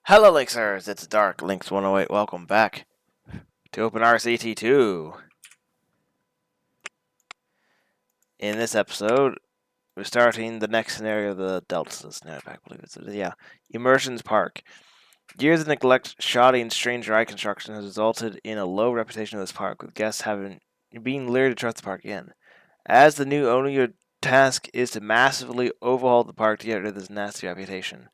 Hello, Lynxers! It's Dark Lynx 108. Welcome back to OpenRCT2. In this episode, we're starting the next scenario of the Delta scenario pack, I believe it's. Yeah. Emergence Park. Years of neglect, shoddy, and strange ride construction has resulted in a low reputation of this park, with guests being leery to trust the park again. As the new owner, your task is to massively overhaul the park to get rid of this nasty reputation.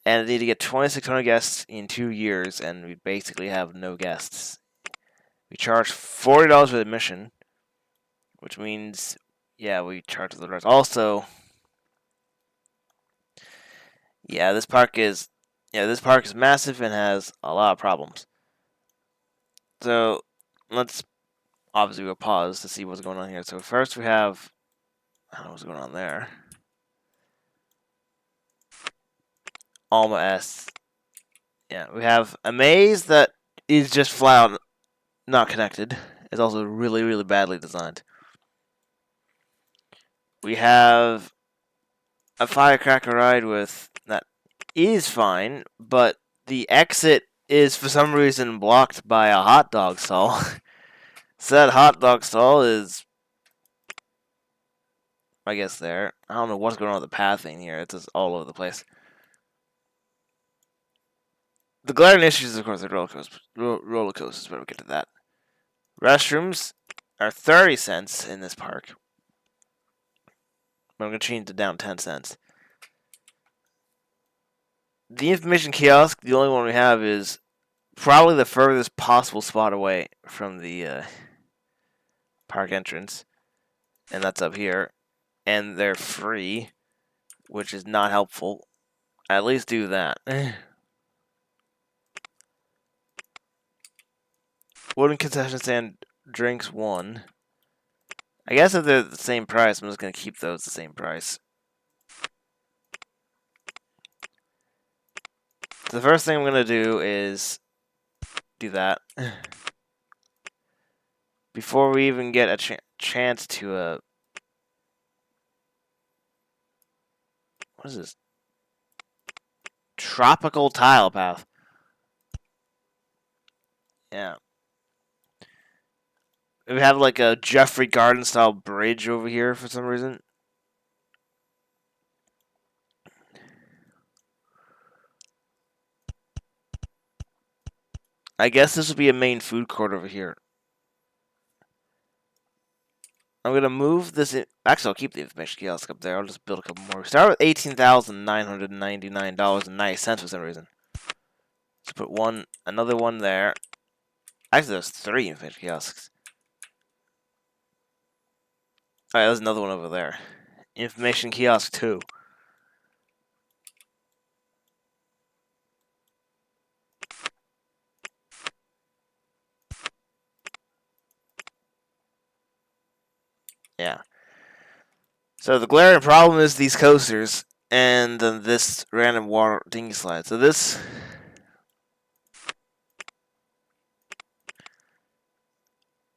And they need to get 2,600 guests in 2 years, and we basically have no guests. We charge $40 for admission, which means, yeah, we charge the rest. Also, this park is massive and has a lot of problems. So let's obviously we'll pause to see what's going on here. So first we have, I don't know what's going on there. Alma S. Yeah, we have a maze that is just flat out not connected. It's also really, really badly designed. We have a firecracker ride with that is fine, but the exit is for some reason blocked by a hot dog stall. So that hot dog stall is, I guess, there. I don't know what's going on with the pathing here. It's just all over the place. The glaring issues, of course, are roller coasters, but we'll get to that. Restrooms are 30 cents in this park. I'm going to change it down 10 cents. The information kiosk, the only one we have, is probably the furthest possible spot away from the park entrance. And that's up here. And they're free, which is not helpful. At least do that. Wooden concession stand drinks 1. I guess if they're the same price, I'm just going to keep those the same price. So the first thing I'm going to do is do that. Before we even get a chance to, what is this? Tropical tile path. Yeah. We have like a Jeffrey Garden style bridge over here for some reason. I guess this will be a main food court over here. I'm going to move this in. Actually, I'll keep the information kiosk up there. I'll just build a couple more. We start with $18,999.90 for some reason. Let's put another one there. Actually, there's 3 information kiosks. Alright, there's another one over there. Information kiosk 2. Yeah. So the glaring problem is these coasters and this random water dinghy slide. So this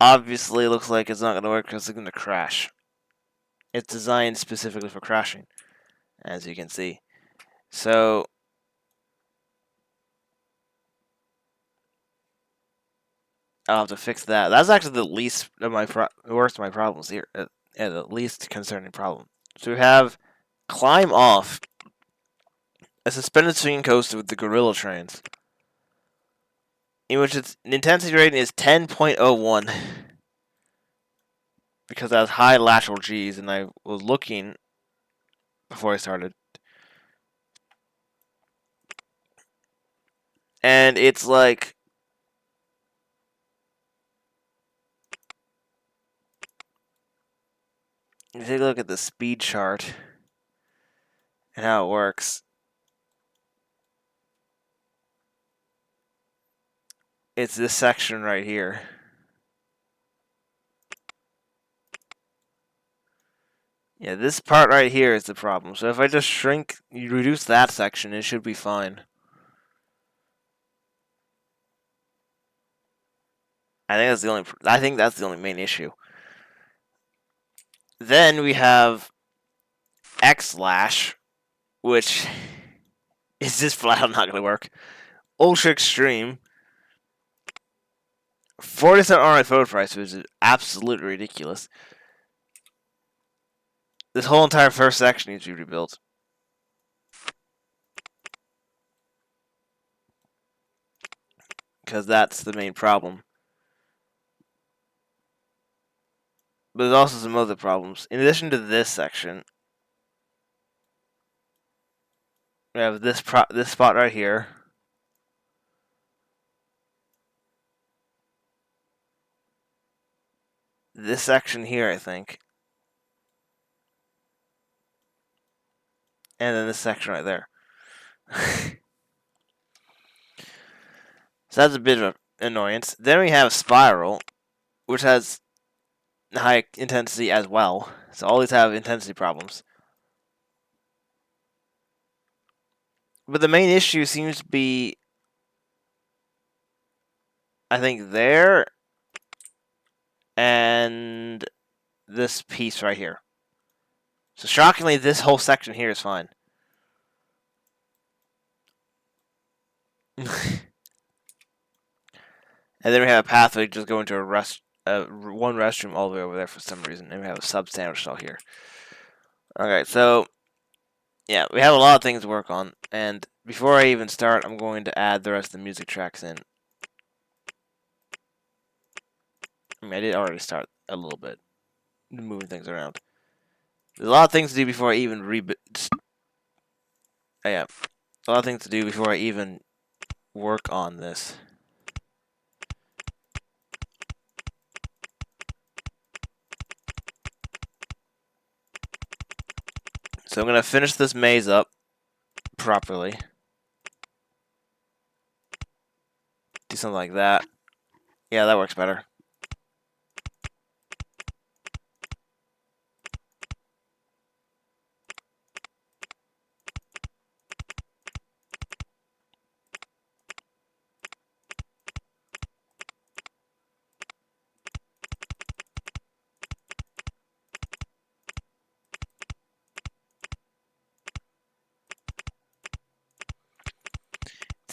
obviously looks like it's not going to work because it's going to crash. It's designed specifically for crashing, as you can see. So I'll have to fix that. That's actually the least of my worst of my problems here. Yeah, the least concerning problem. So we have climb off a suspended swinging coaster with the gorilla trains, in which its intensity rating is 10.01. Because that has high lateral G's, and I was looking before I started. And it's like, you take a look at the speed chart and how it works. It's this section right here. Yeah, this part right here is the problem. So if I just reduce that section, it should be fine. I think that's the only main issue. Then we have X-Lash, which is It's just flat out not going to work. Ultra Extreme. 40% online photo price, which is absolutely ridiculous. This whole entire first section needs to be rebuilt. Because that's the main problem. But there's also some other problems. In addition to this section, we have this spot right here. This section here, I think. And then this section right there. So that's a bit of an annoyance. Then we have Spiral, which has high intensity as well. So all these have intensity problems. But the main issue seems to be, I think, there and this piece right here. So shockingly, this whole section here is fine. And then we have a pathway just going to one restroom all the way over there for some reason. And we have a sub sandwich stall here. Okay, so yeah, we have a lot of things to work on. And before I even start, I'm going to add the rest of the music tracks in. I mean, I did already start a little bit, moving things around. There's a lot of things to do before I even yeah, a lot of things to do before I even work on this. So I'm going to finish this maze up properly. Do something like that. Yeah, that works better.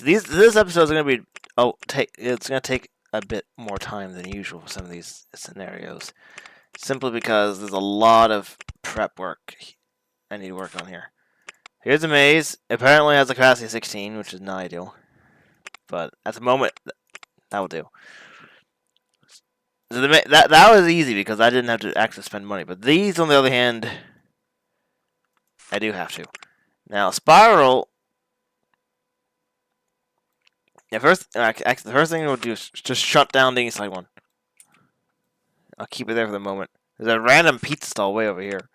This episode is going to be it's going to take a bit more time than usual for some of these scenarios, simply because there's a lot of prep work I need to work on here. Here's a maze. Apparently has a capacity of 16, which is not ideal, but at the moment that will do. So that was easy because I didn't have to actually spend money, but these, on the other hand, I do have to. Now Spiral. Yeah, the first thing we'll do is just shut down the inside one. I'll keep it there for the moment. There's a random pizza stall way over here.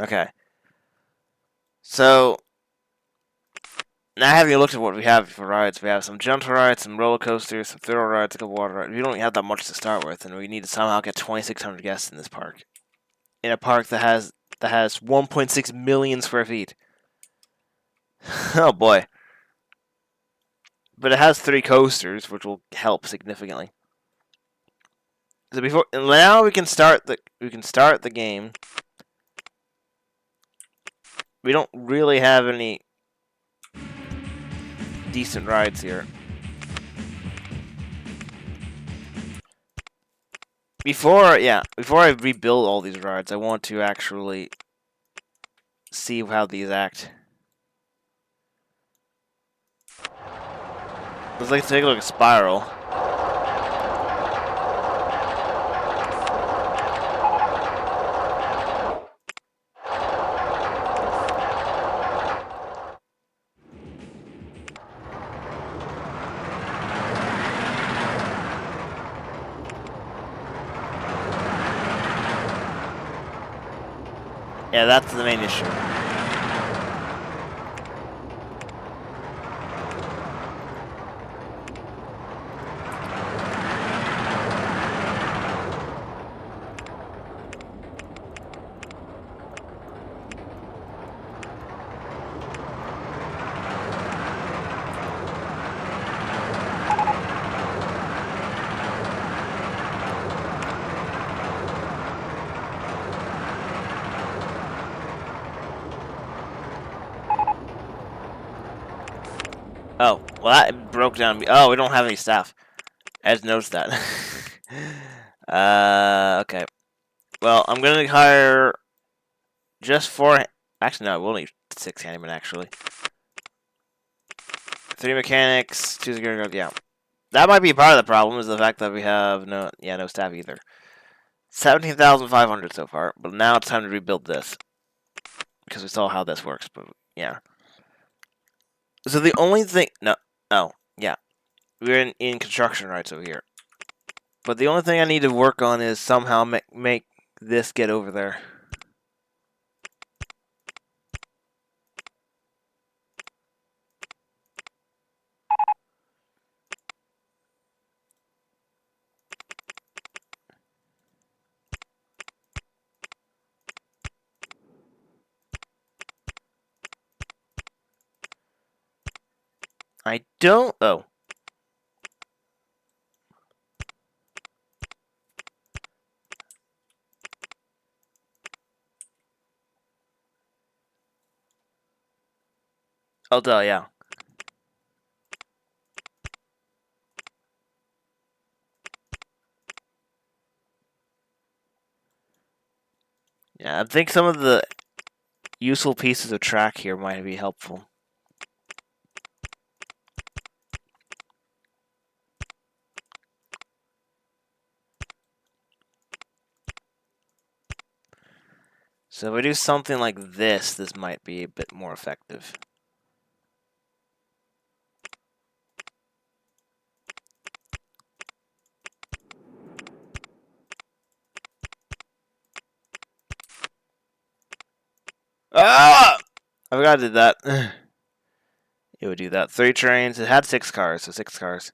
Okay. So, now having looked at what we have for rides, we have some gentle rides, some roller coasters, some thrill rides, a couple water rides. We don't have that much to start with, and we need to somehow get 2,600 guests in this park. In a park that has 1.6 million square feet. Oh boy. But it has 3 coasters, which will help significantly. So now we can start the game. We don't really have any decent rides here. Before I rebuild all these rides, I want to actually see how these act. Let's take a look at Spiral. Yeah, that's the main issue. Oh, well that broke down. Oh, we don't have any staff. I just noticed that. Okay. Well, I'm gonna hire just 4. Actually, no, we'll need 6 handymen. Actually, 3 mechanics, 2 security guards. Yeah, that might be part of the problem. Is the fact that we have no staff either. 17,500 so far, but now it's time to rebuild this because we saw how this works. But yeah. So the only thing, no, oh yeah, we're in construction rights over here. But the only thing I need to work on is somehow make this get over there. I don't. Oh. Oh, duh, yeah. Yeah, I think some of the useful pieces of track here might be helpful. So if we do something like this, this might be a bit more effective. Ah! I forgot I did that. It would do that. 3 trains. It had 6 cars, so 6 cars.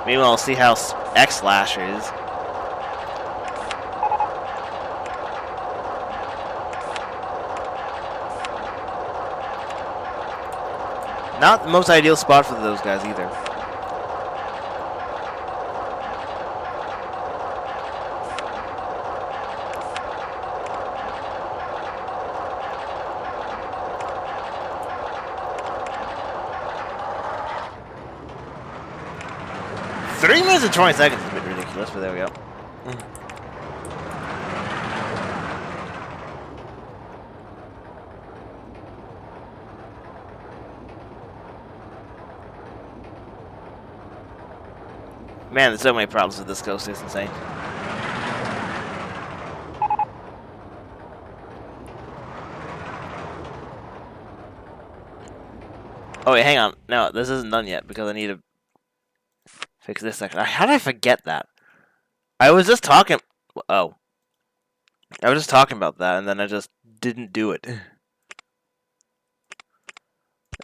Meanwhile, we'll see how X-Slash is. Not the most ideal spot for those guys either. Three minutes and 20 seconds is a bit ridiculous, but there we go. Man, there's so many problems with this coast, it's insane. Oh wait, hang on. No, this isn't done yet because I need to fix this section. How did I forget that? I was just talking. Oh. I was just talking about that and then I just didn't do it. There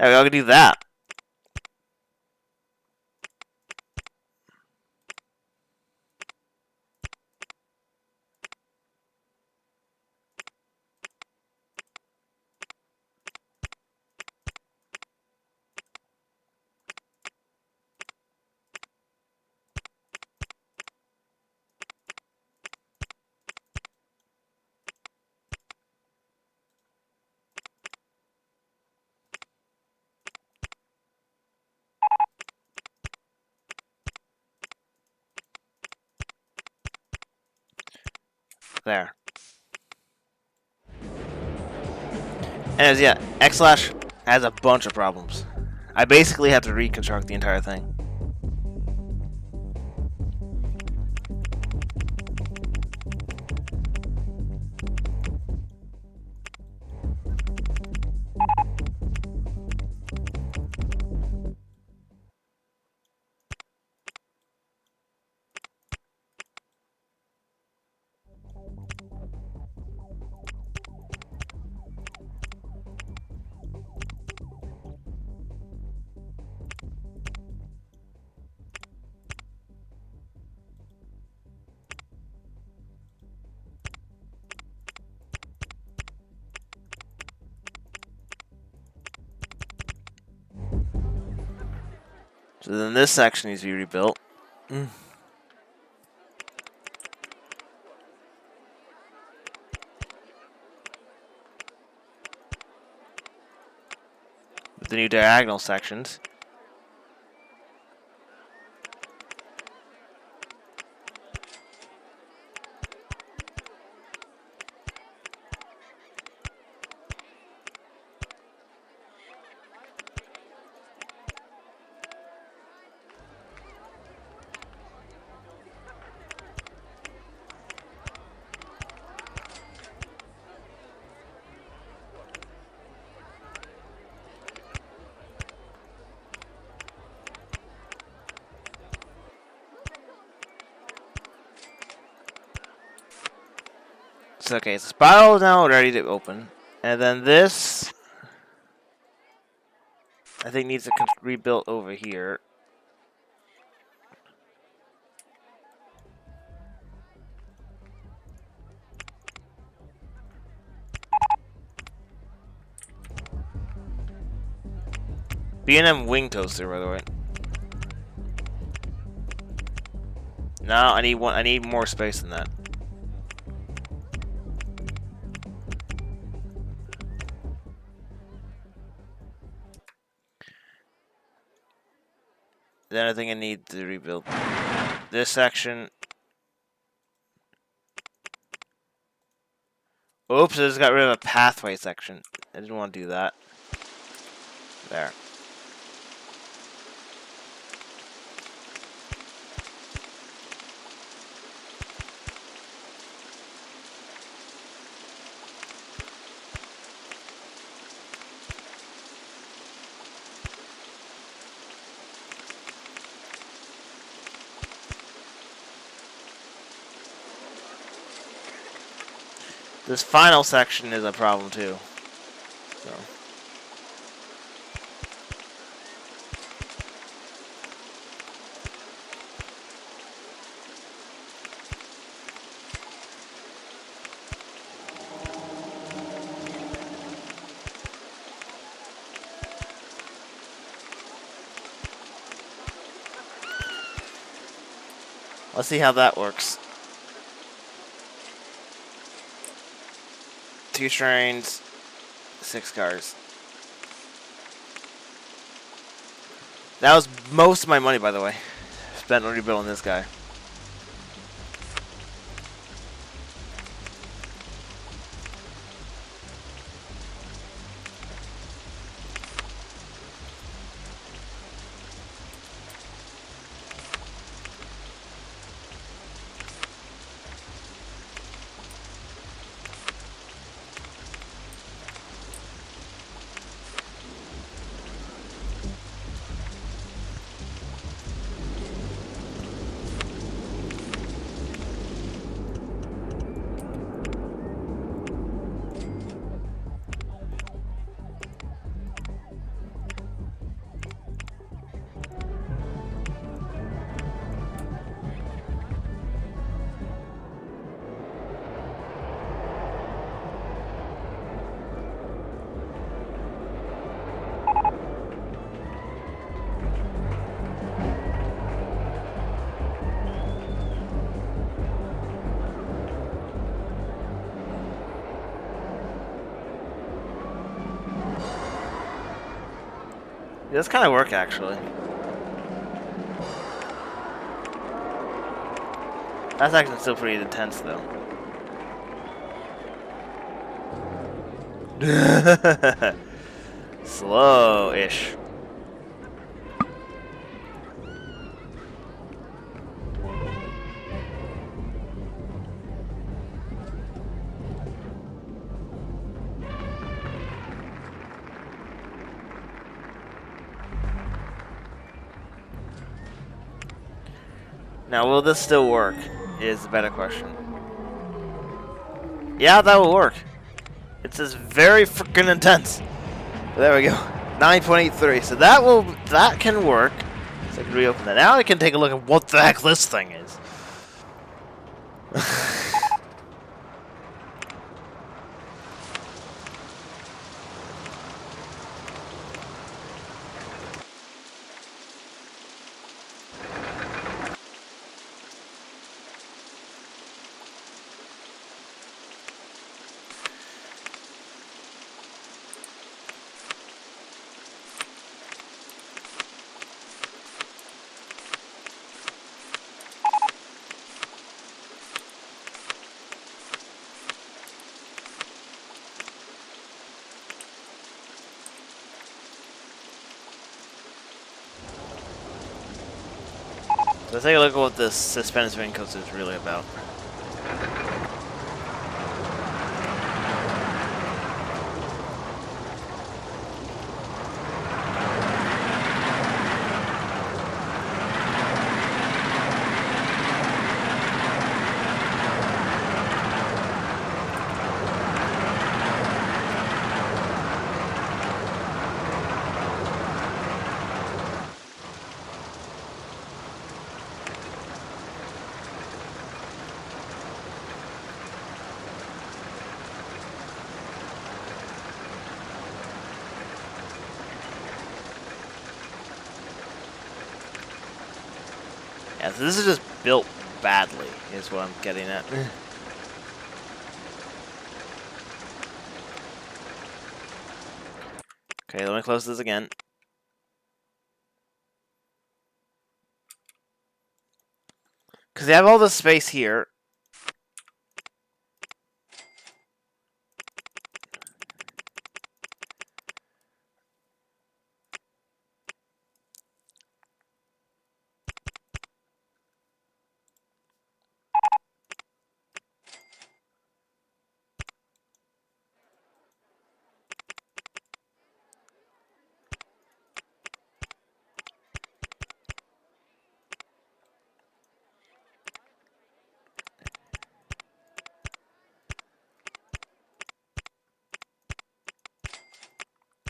we go, I can do that. There. Anyways, yeah, X-Slash has a bunch of problems. I basically have to reconstruct the entire thing. So then this section needs to be rebuilt. the new diagonal sections. So, okay, so spiral is now ready to open. And then this, I think, needs to be rebuilt over here. B&M wing toaster, by the way. No, I need one. I need more space than that. Then I think I need to rebuild this section. Oops, I just got rid of a pathway section. I didn't want to do that. There. This final section is a problem too. So. Let's see how that works. 2 trains, 6 cars. That was most of my money, by the way. Spent on rebuilding this guy. It does kind of work, actually. That's actually still pretty intense, though. Slow-ish. Now, will this still work? Is the better question. Yeah, that will work. It's just very freaking intense. There we go. 9.83. So that can work. So I can reopen that. Now I can take a look at what the heck this thing is. Let's take a look at what this suspended spinning coaster is really about. Yeah, so this is just built badly, is what I'm getting at. Okay, let me close this again. Because they have all this space here.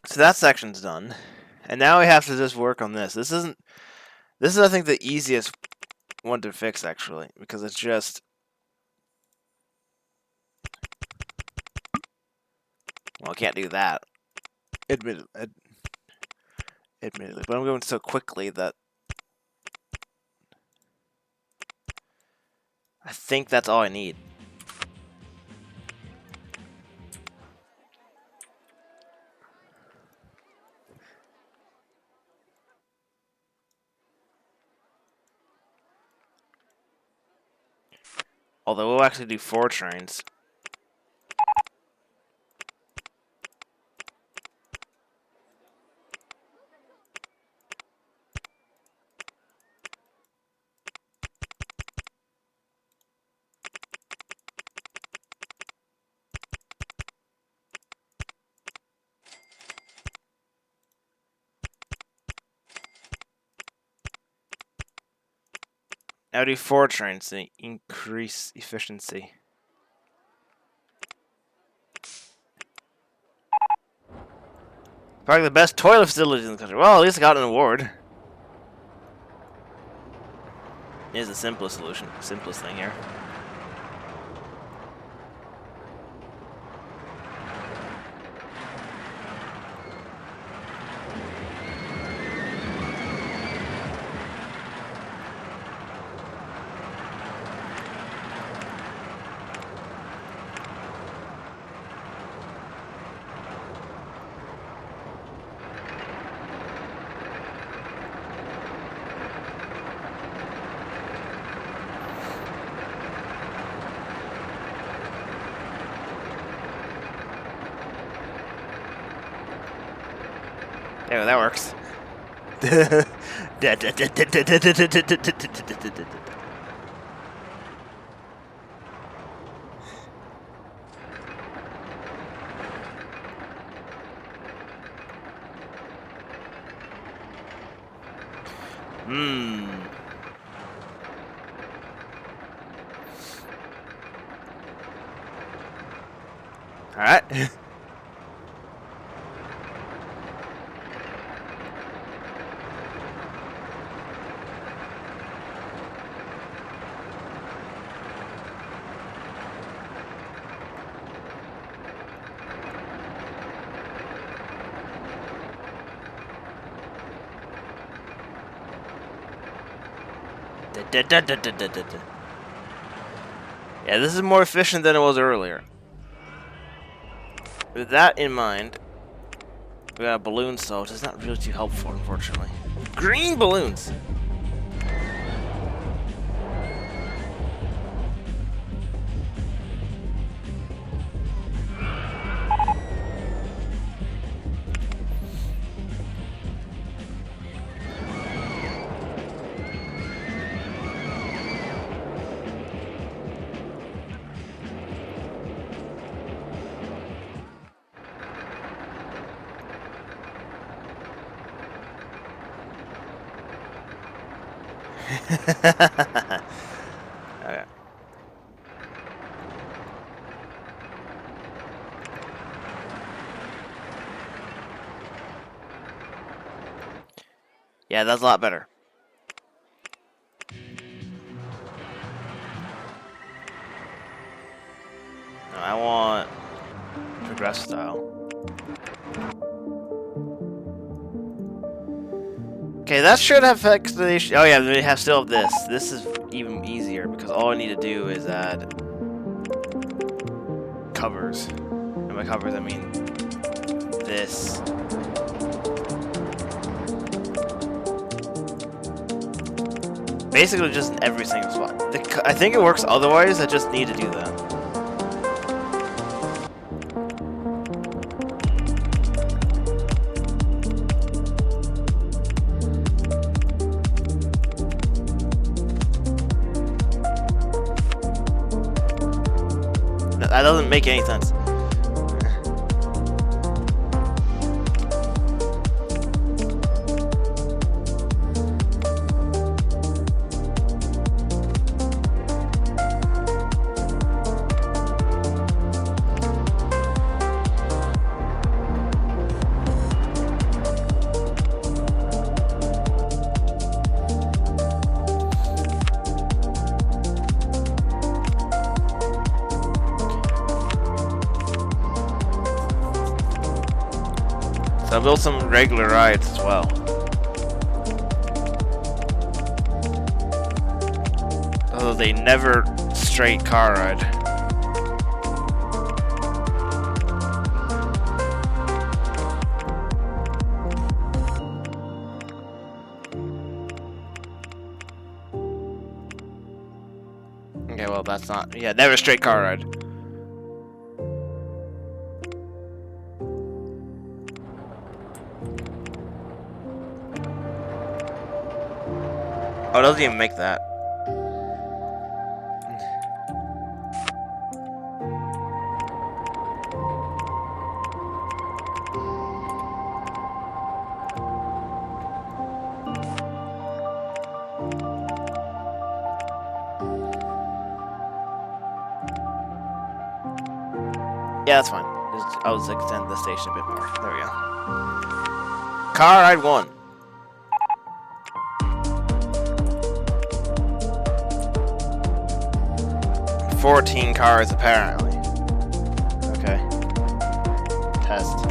So that section's done. And now we have to just work on this. This is, I think, the easiest one to fix, actually. Because it's just... Well, I can't do that. Admittedly. But I'm going so quickly that... I think that's all I need. Although we'll actually do 4 trains. Now do 4 trains to increase efficiency. Probably the best toilet facilities in the country. Well, at least I got an award. Is the simplest solution, simplest thing here. Yeah, that works. Alright. Yeah, this is more efficient than it was earlier. With that in mind, we got a balloon, so it's not really too helpful, unfortunately. Green balloons! Okay. Yeah, that's a lot better. No, I want progress style. Okay, that should have fixed the issue. Oh yeah, they have still have this. This is even easier because all I need to do is add covers. And by covers I mean this. Basically just in every single spot. I think it works otherwise, I just need to do that. That doesn't make any sense. So I built some regular rides as well. Although they never straight car ride. Okay, well that's not, yeah, never straight car ride. Oh, it doesn't even make that. Yeah, that's fine. I'll just extend the station a bit more. There we go. Car ride 1. $14 cars apparently. Okay. Test.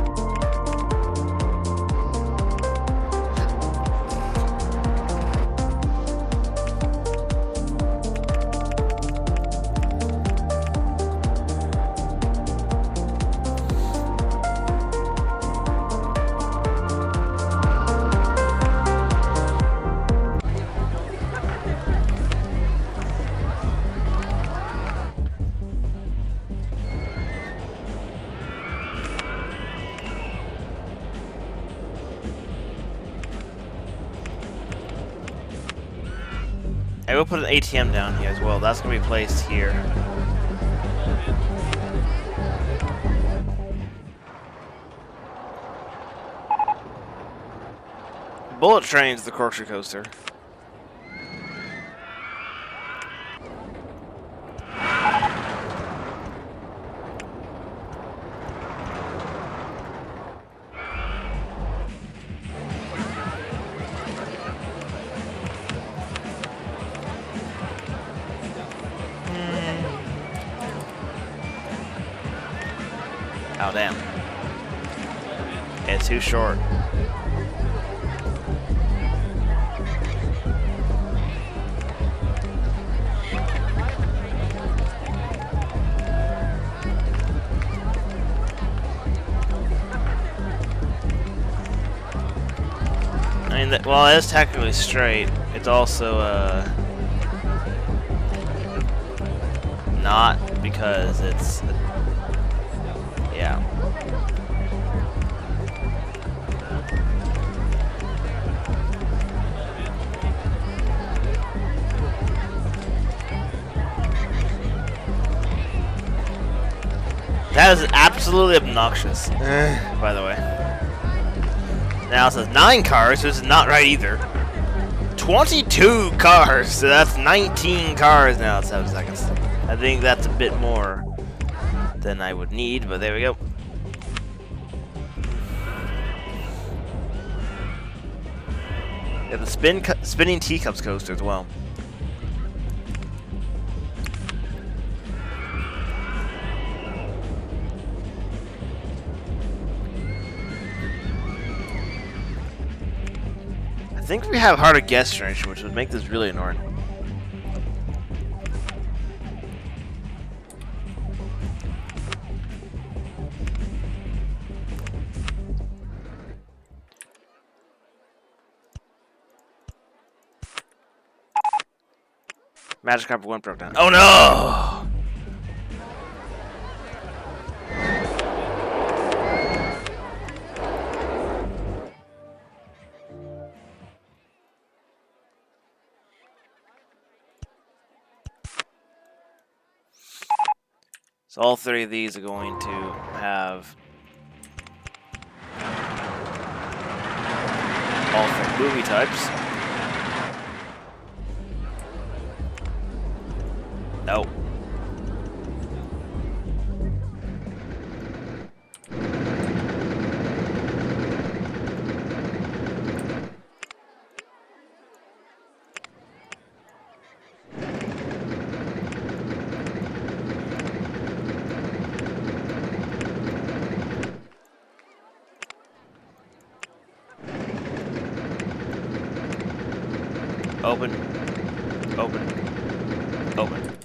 I will put an ATM down here as well. That's going to be placed here. Bullet Train's the corkscrew coaster. Oh, damn. It's too short. I mean, well, it is technically straight. It's also, not, because it's... Yeah. That is absolutely obnoxious, by the way. Now it says 9 cars, which is not right either. 22 cars, so that's 19 cars now in 7 seconds. I think that's a bit more than I would need, but there we go. Yeah, the spinning teacups coaster as well. I think we have harder guest generation, which would make this really annoying. Magic Carpet 1 broke down. Oh no! So all 3 of these are going to have all 3 movie types. No. Open. Open. Open.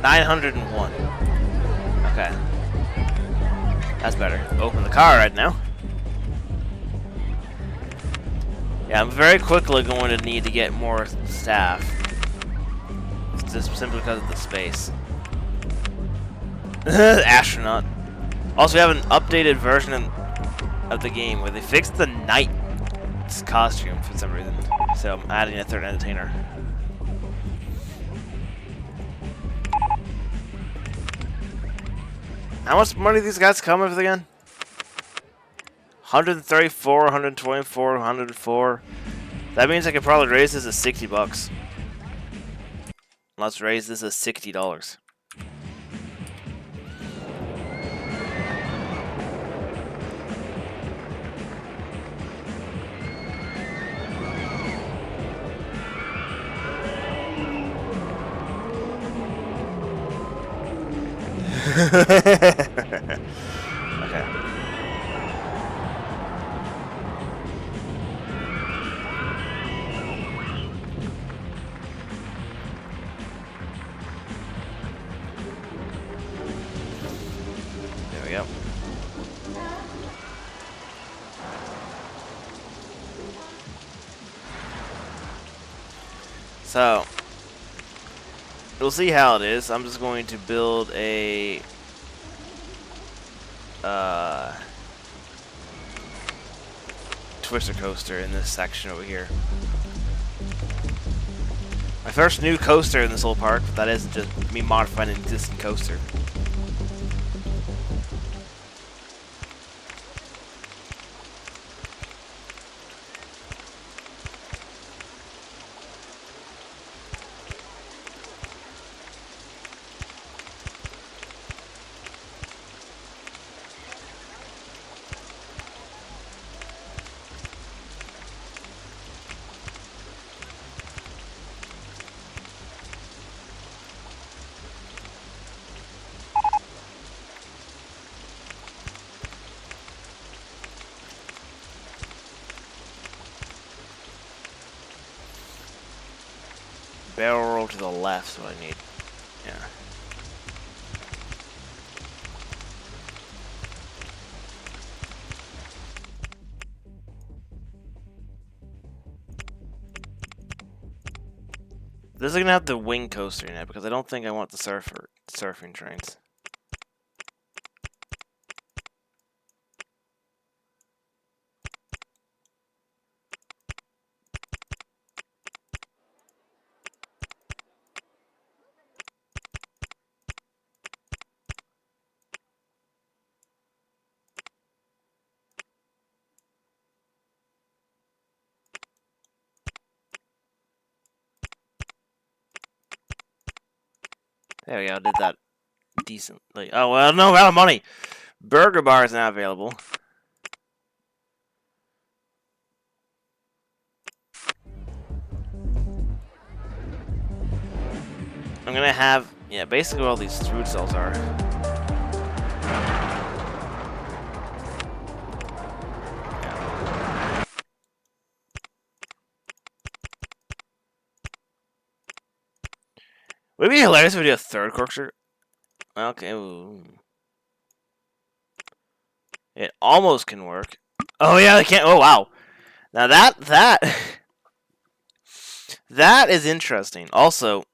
$901. Okay. That's better. Open the car right now. Yeah, I'm very quickly going to need to get more staff. It's just simply because of the space. Astronaut. Also, we have an updated version of the game where they fixed the knight costume for some reason. So I'm adding a 3rd entertainer. How much money these guys come with again? 134, 124, 104. That means I could probably raise this to 60 bucks. Let's raise this to $60. Okay. There we go. So, we'll see how it is. I'm just going to build a twister coaster in this section over here. My first new coaster in this whole park, but that isn't just me modifying an existing coaster. Barrel roll to the left is what I need. Yeah. This is gonna have the wing coaster in it because I don't think I want the surfing trains. There we go. Did that decently. Oh well, no amount of money. Burger bar is now available. I'm gonna have basically what all these food cells are. Would it be hilarious if we do a third corkscrew? Okay. Ooh. It almost can work. Oh yeah, it can't. Oh wow. Now that that is interesting. Also,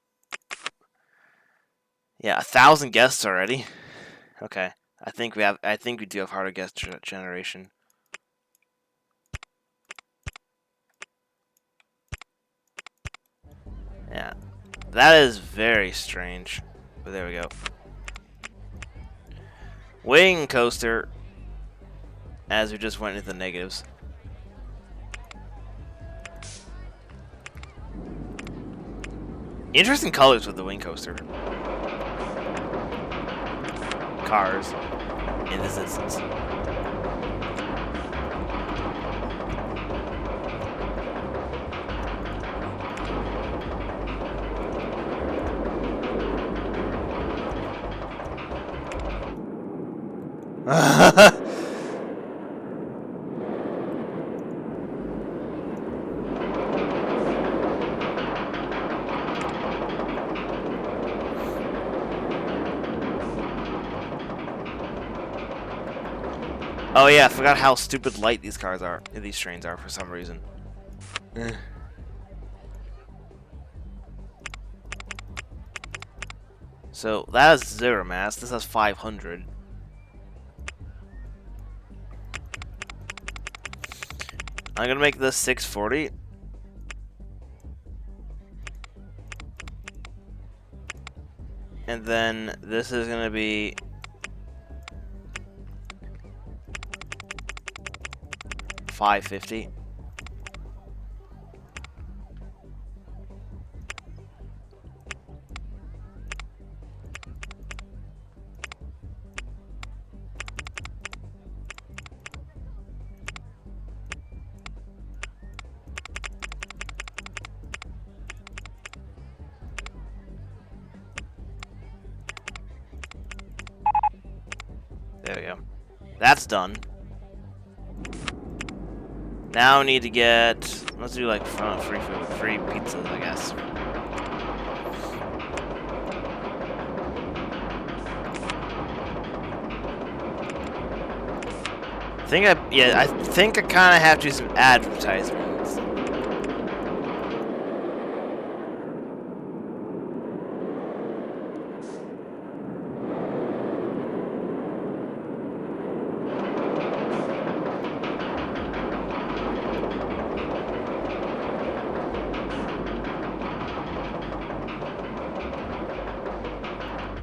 yeah, 1,000 guests already. Okay, I think we do have harder guest generation. Yeah, that is very strange. But there we go. Wing coaster. As we just went into the negatives. Interesting colors with the wing coaster. Cars, in this instance. Oh yeah, I forgot how stupid light these cars are. These trains are for some reason. So that has 0 mass. This has 500. I'm gonna make this 640. And then this is gonna be 550. There we go. That's done. Now we need to get, let's do like free food, free pizzas, I guess. I think I kind of have to do some advertisements.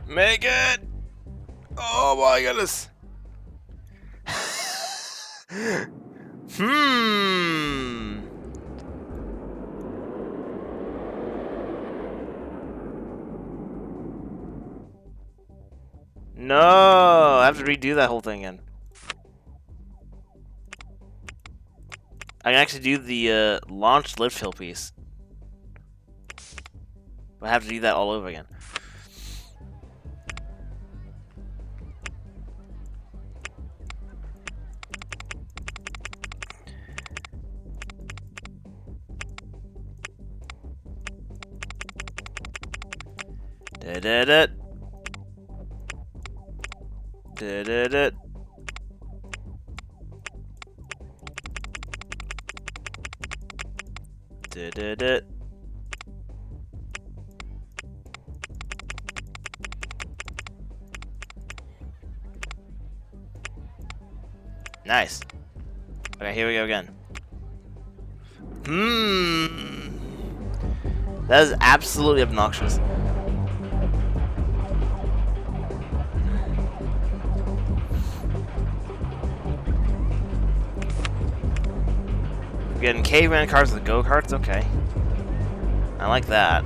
Make it! Oh my goodness! No, I have to redo that whole thing again. I can actually do the launch lift hill piece. But I have to do that all over again. Da-da-da. Da-da-da. Da-da-da. Nice. Okay, here we go again. That is absolutely obnoxious. We're getting caveman cars with go-karts? Okay. I like that.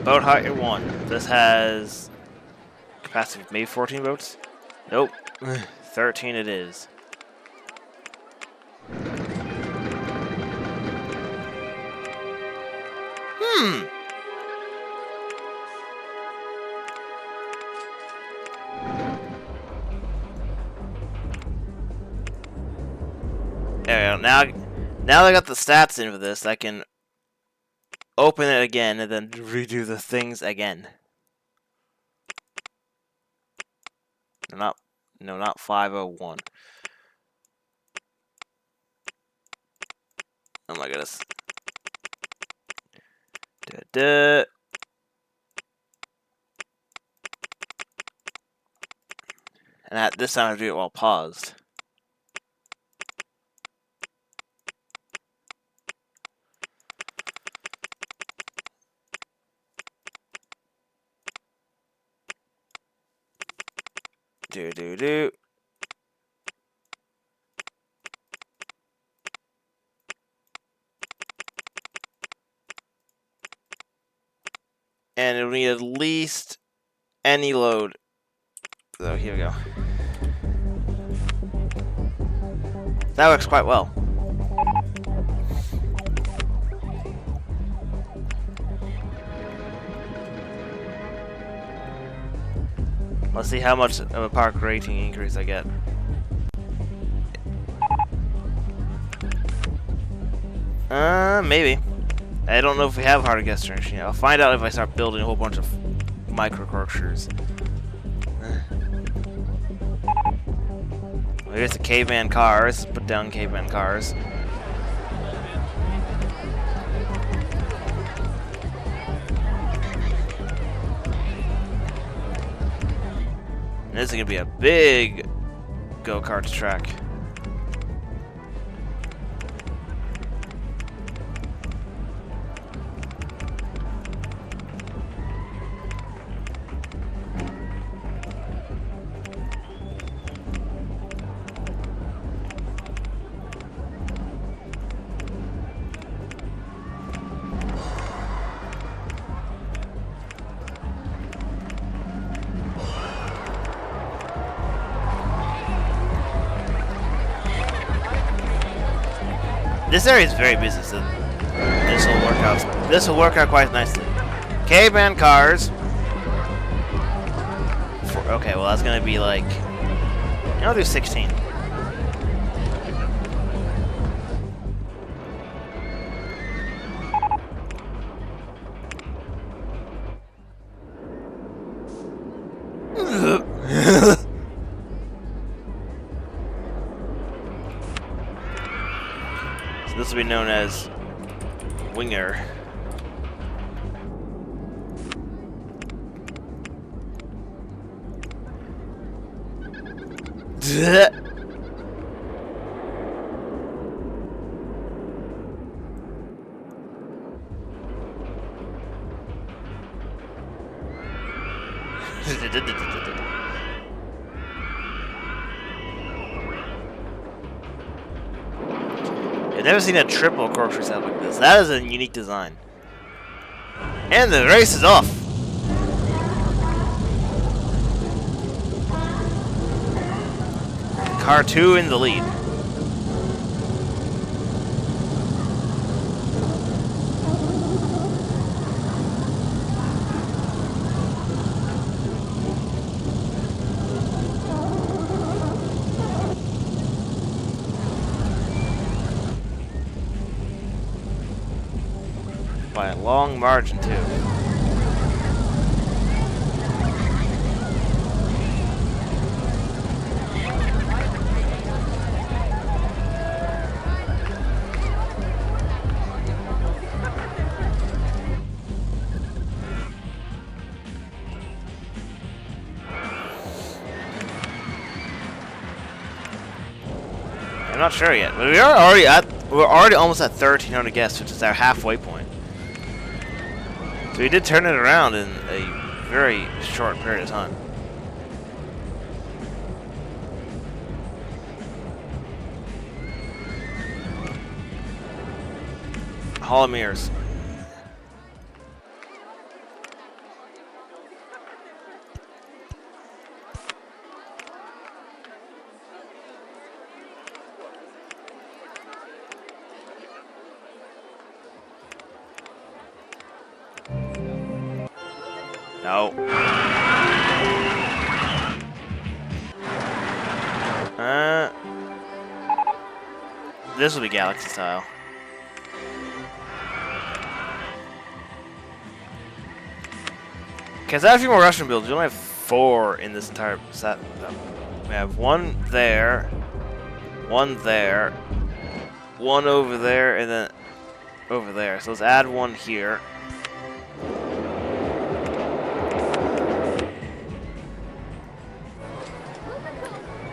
Boat height 1. This has capacity of maybe 14 boats? Nope. 13 it is. There we go. Now that I got the stats in for this, I can open it again and then redo the things again. Not 501. Oh my goodness. And this time I have to do it while paused. Do. And it'll need at least any load. So here we go. That works quite well. Let's see how much of a park rating increase I get. Maybe. I don't know if we have hard guest yet. I'll find out if I start building a whole bunch of microstructures. Well, here's the caveman cars. Put down caveman cars. And this is gonna be a big go-kart track. This area is very busy, so this will work out quite nicely. Caveman cars. Okay, well that's gonna be like, I'll do 16. This will be known as Winger. I've never seen a triple corkscrew set like this. That is a unique design. And the race is off. Car 2 in the lead. By a long margin, too. I'm not sure yet, but we're already almost at 1,300 guests, which is our halfway point. So we did turn it around in a very short period of time. Hall of Mirrors. No. This will be Galaxy style. Because I have a few more Russian builds. We only have 4 in this entire set. We have 1 there, 1 there, 1 over there, and then over there. So let's add 1 here.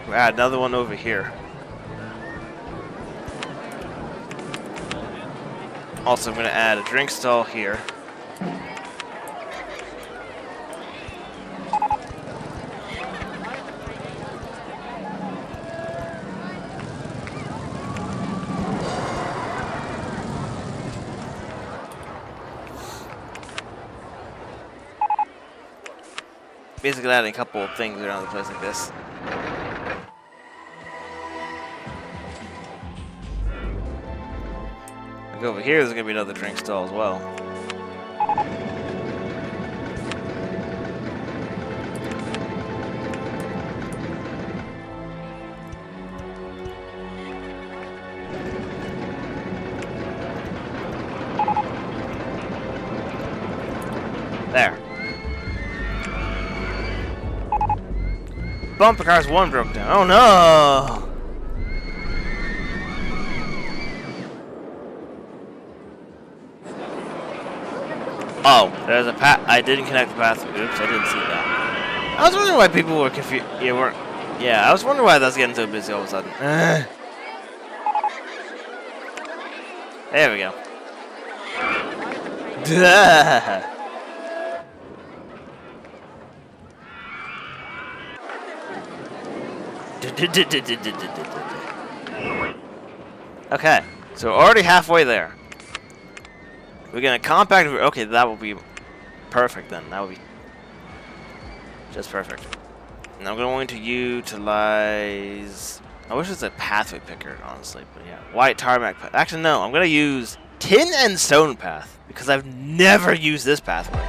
We'll add another 1 over here. Also, I'm going to add a drink stall here. Basically adding a couple of things around the place like this. Like over here, there's going to be another drink stall as well. There. Bumper cars 1 broke down. Oh no! Oh, there's a path. I didn't connect the path. Oops, I didn't see that. I was wondering why people were confused. Yeah, I was wondering why that's getting so busy all of a sudden. There we go. Okay, so we're already halfway there. We're gonna compact. Okay, that will be perfect then. That will be just perfect. And I'm going to utilize. I wish it was a pathway picker, honestly, but yeah, white tarmac path. Actually, no. I'm gonna use tin and stone path because I've never used this pathway.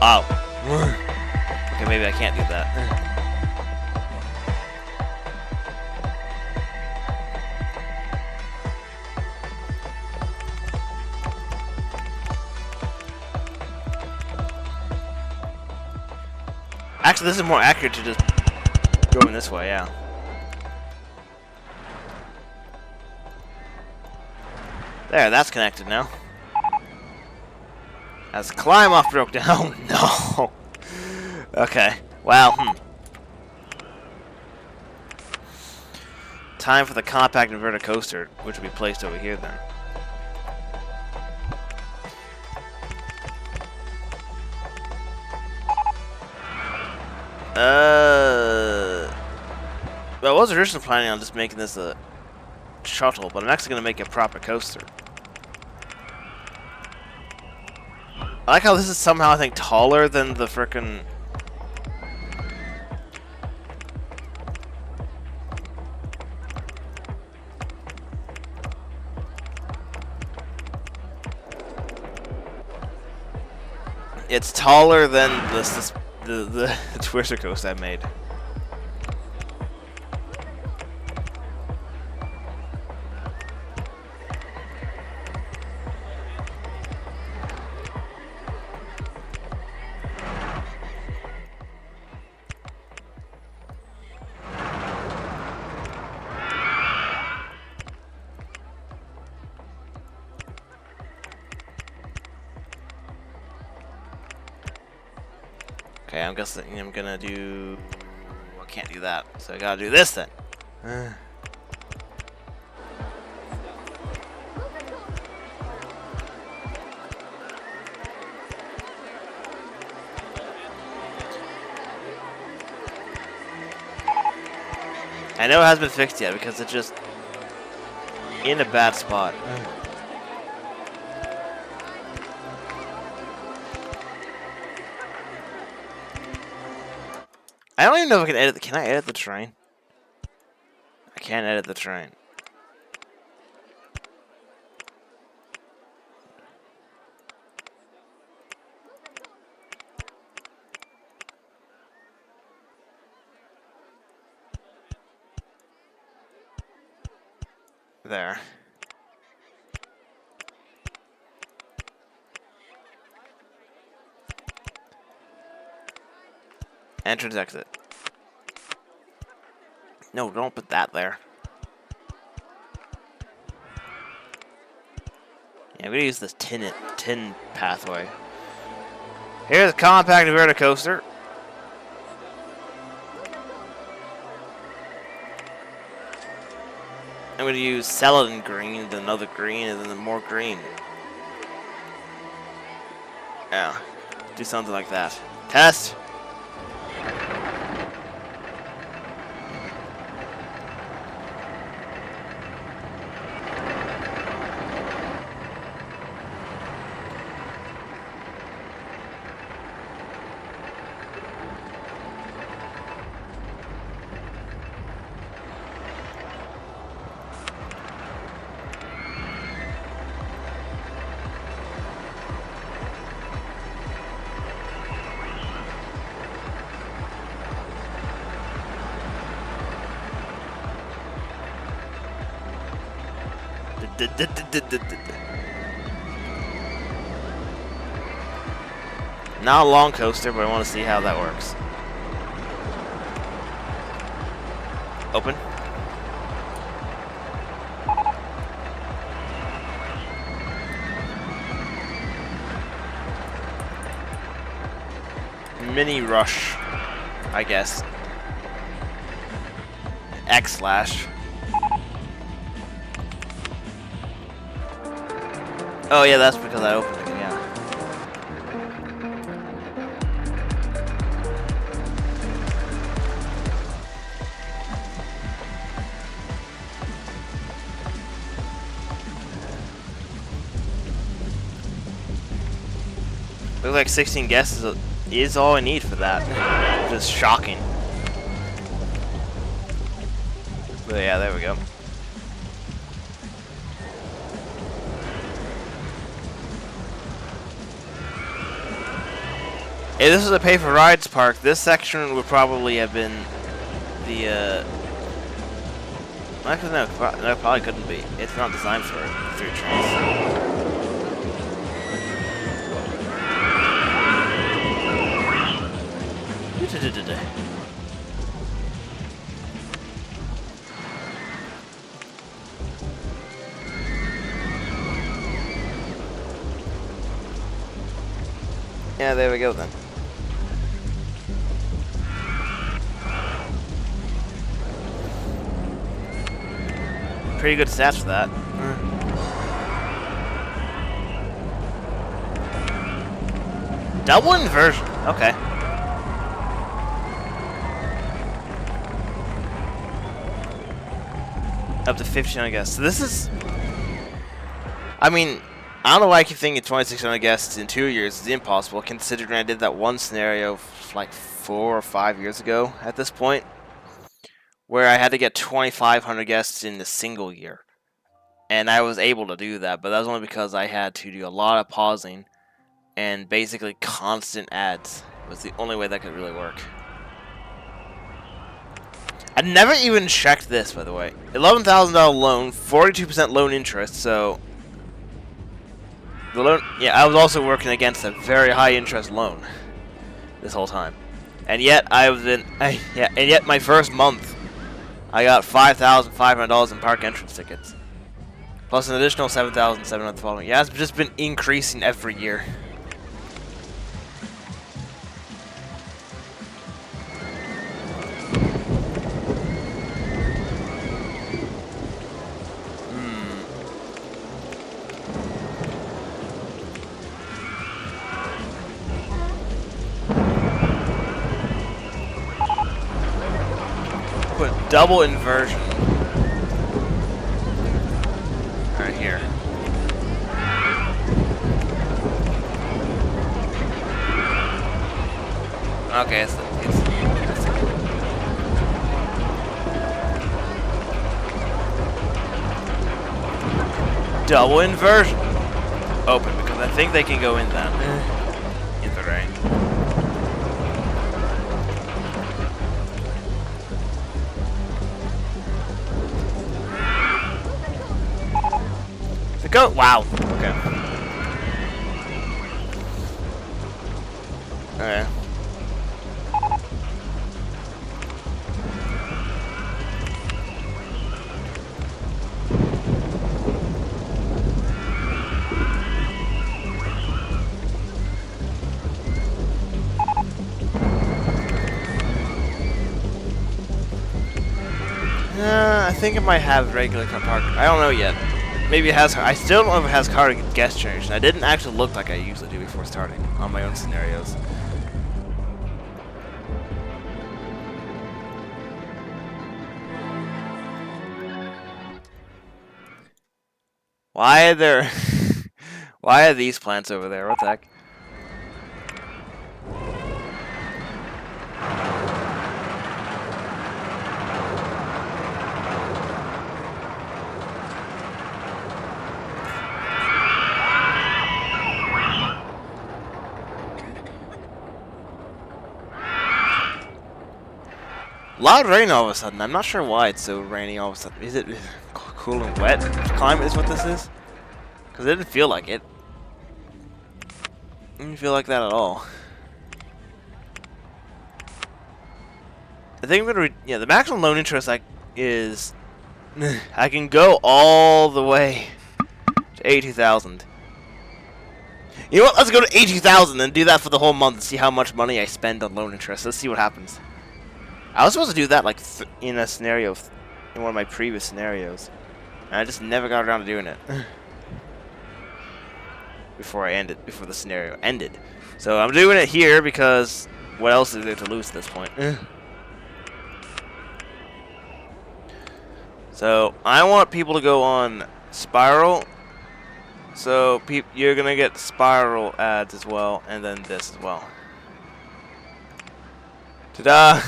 Oh. Okay, maybe I can't do that. Actually, this is more accurate to just going this way, yeah. There, that's connected now. As climb off broke down. No. Okay. Wow. Time for the compact inverted coaster, which will be placed over here then. Well, I was originally planning on just making this a shuttle, but I'm actually going to make a proper coaster. I like how this is somehow, I think, taller than the frickin'... It's taller than the Twister coast I made. Okay, I'm guessing I'm gonna do... I can't do that, so I gotta do this then. I know it hasn't been fixed yet because it's just in a bad spot. I don't even know if I can edit. Can I edit the terrain? can't edit the train. There. Entrance exit. No, don't put that there. Yeah, I'm gonna use this tin pathway. Here's a compact verticoaster. I'm gonna use Celadon green, then another green, and then more green. Yeah, do something like that. Test. Not a long coaster, but I want to see how that works. Open. Mini rush, I guess. X slash. Oh yeah, that's because I opened it, yeah. Looks like 16 guesses is all I need for that. Just shocking. But yeah, there we go. If this was a pay-for-rides park, this section would probably have been the, actually, no, it probably couldn't be. It's not designed for through trains. Yeah, there we go then. Pretty good stats for that. Double inversion. Okay. Up to 1,500 guests. So this is... I mean, I don't know why I keep thinking 2,600 guests in 2 years is impossible, considering I did that one scenario like 4 or 5 years ago at this point, where I had to get 2,500 guests in a single year. And I was able to do that, but that was only because I had to do a lot of pausing and basically constant ads. It was the only way that could really work. I never even checked this, by the way. $11,000 loan, 42% loan interest, so... The loan, yeah, I was also working against a very high interest loan this whole time. And yet, and yet my first month, I got $5,500 in park entrance tickets. Plus an additional $7,700 following. Yeah, it's just been increasing every year. Put double inversion. Right here. Okay, Double inversion. Open, because I think they can go in that. In the rain. The goat. Wow. Okay. Okay. I think it might have regular car park. I don't know yet. Maybe it has. I still don't know if it has car guest generation. I didn't actually look like I usually do before starting on my own scenarios. Why are there? Why are these plants over there? What the heck? A lot of rain all of a sudden. I'm not sure why it's so rainy all of a sudden. Is it cool and wet climate is what this is? Because it didn't feel like it. It didn't feel like that at all. I think I'm gonna yeah, the maximum loan interest is I can go all the way to 82,000. You know what? Let's go to 82,000 and do that for the whole month and see how much money I spend on loan interest. Let's see what happens. I was supposed to do that like in a scenario, in one of my previous scenarios, and I just never got around to doing it before the scenario ended. So I'm doing it here because what else is there to lose at this point? So I want people to go on Spiral. So you're gonna get Spiral ads as well, and then this as well. Ta-da!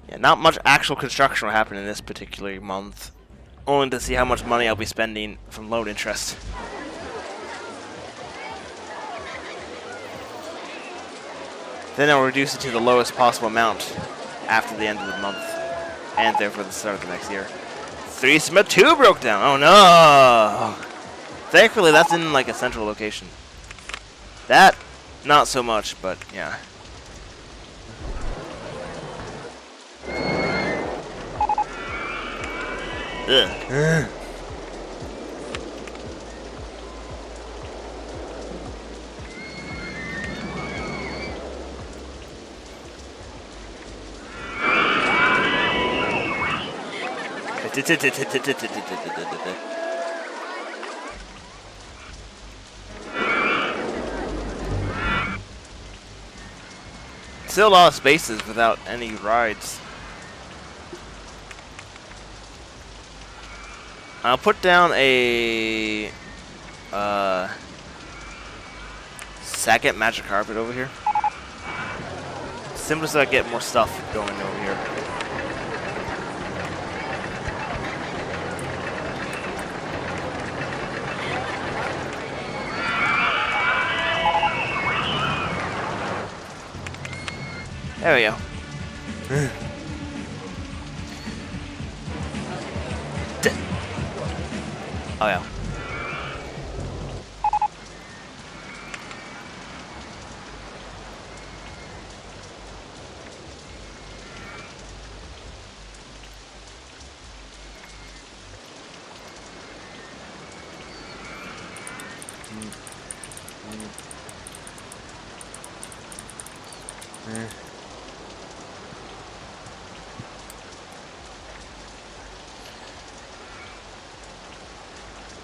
Yeah, not much actual construction will happen in this particular month. Only to see how much money I'll be spending from loan interest. Then I'll reduce it to the lowest possible amount after the end of the month. And therefore the start of the next year. 3 Cement 2 broke down! Oh no! Thankfully that's in like a central location. That, not so much, but yeah. Ugh. Still a lot of spaces without any rides. I'll put down a second magic carpet over here. Simply so I get more stuff going over here. There we go. Oh yeah.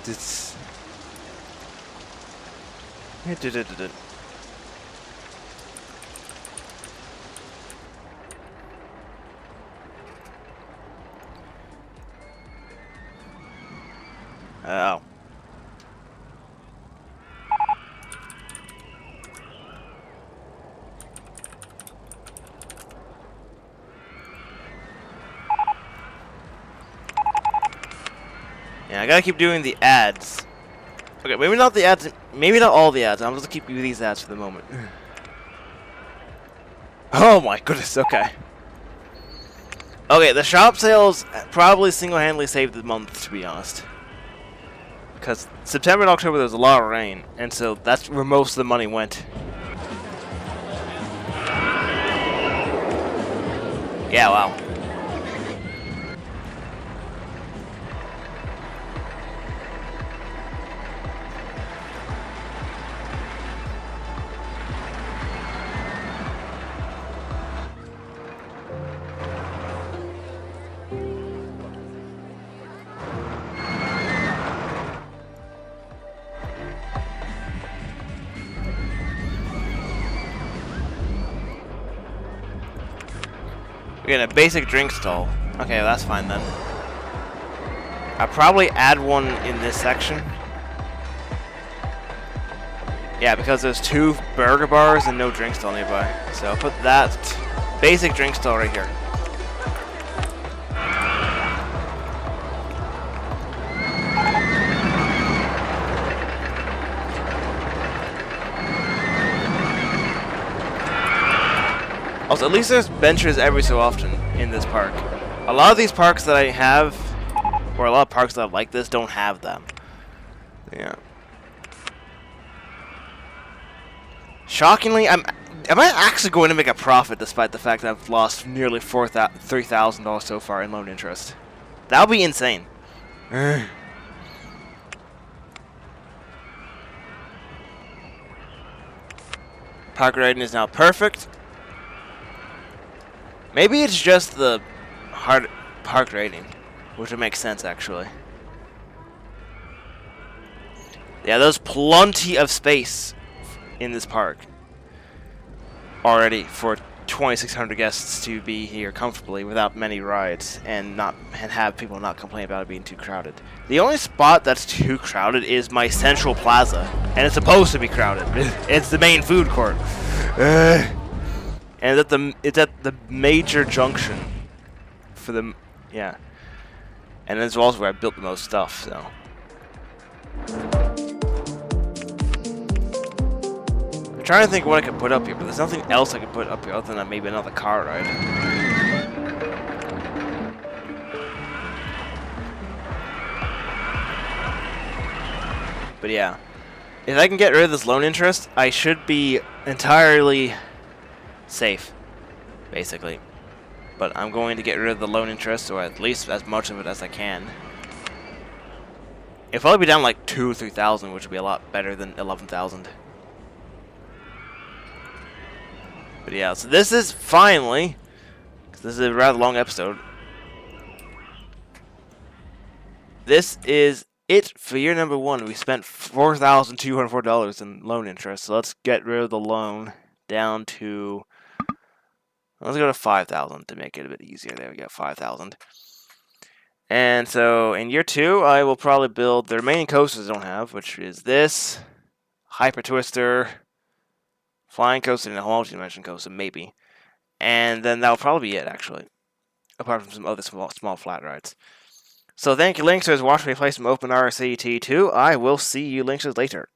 It's oh. Yeah, I gotta keep doing the ads. Okay, maybe not the ads, maybe not all the ads. I'm just gonna keep doing these ads for the moment. Oh my goodness, okay. Okay, the shop sales probably single-handedly saved the month, to be honest. Because September and October there was a lot of rain, and so that's where most of the money went. Yeah, wow. We're getting a basic drink stall. Okay, that's fine then. I'll probably add one in this section. Yeah, because there's 2 burger bars and no drink stall nearby. So I'll put that basic drink stall right here. Also, at least there's benches every so often in this park. A lot of these parks that I have, or a lot of parks that are like this, don't have them. Yeah. Shockingly, am I actually going to make a profit despite the fact that I've lost nearly $3,000 so far in loan interest? That would be insane. Park rating is now perfect. Maybe it's just the hard park rating, which would make sense actually. Yeah, there's plenty of space in this park already for 2,600 guests to be here comfortably without many rides and have people not complain about it being too crowded. The only spot that's too crowded is my central plaza, and it's supposed to be crowded. It's the main food court. And it's at the major junction for the, yeah. And it's also where I built the most stuff, so. I'm trying to think what I could put up here, but there's nothing else I could put up here other than maybe another car ride. But yeah. If I can get rid of this loan interest, I should be entirely safe, basically. But I'm going to get rid of the loan interest, or at least as much of it as I can. It'll probably be down like 2,000 or 3,000, which would be a lot better than 11,000. But yeah, so this is finally, 'cause this is a rather long episode. This is it for year number 1. We spent $4,204 in loan interest. So let's get rid of the loan down to, let's go to 5,000 to make it a bit easier. There we go, 5,000. And so in year 2, I will probably build the remaining coasters I don't have, which is this, Hyper Twister, Flying Coaster, and a multi-dimension coaster, maybe. And then that'll probably be it, actually. Apart from some other small flat rides. So thank you, Lynxers, for watching me play some OpenRCT2. I will see you Lynxers later.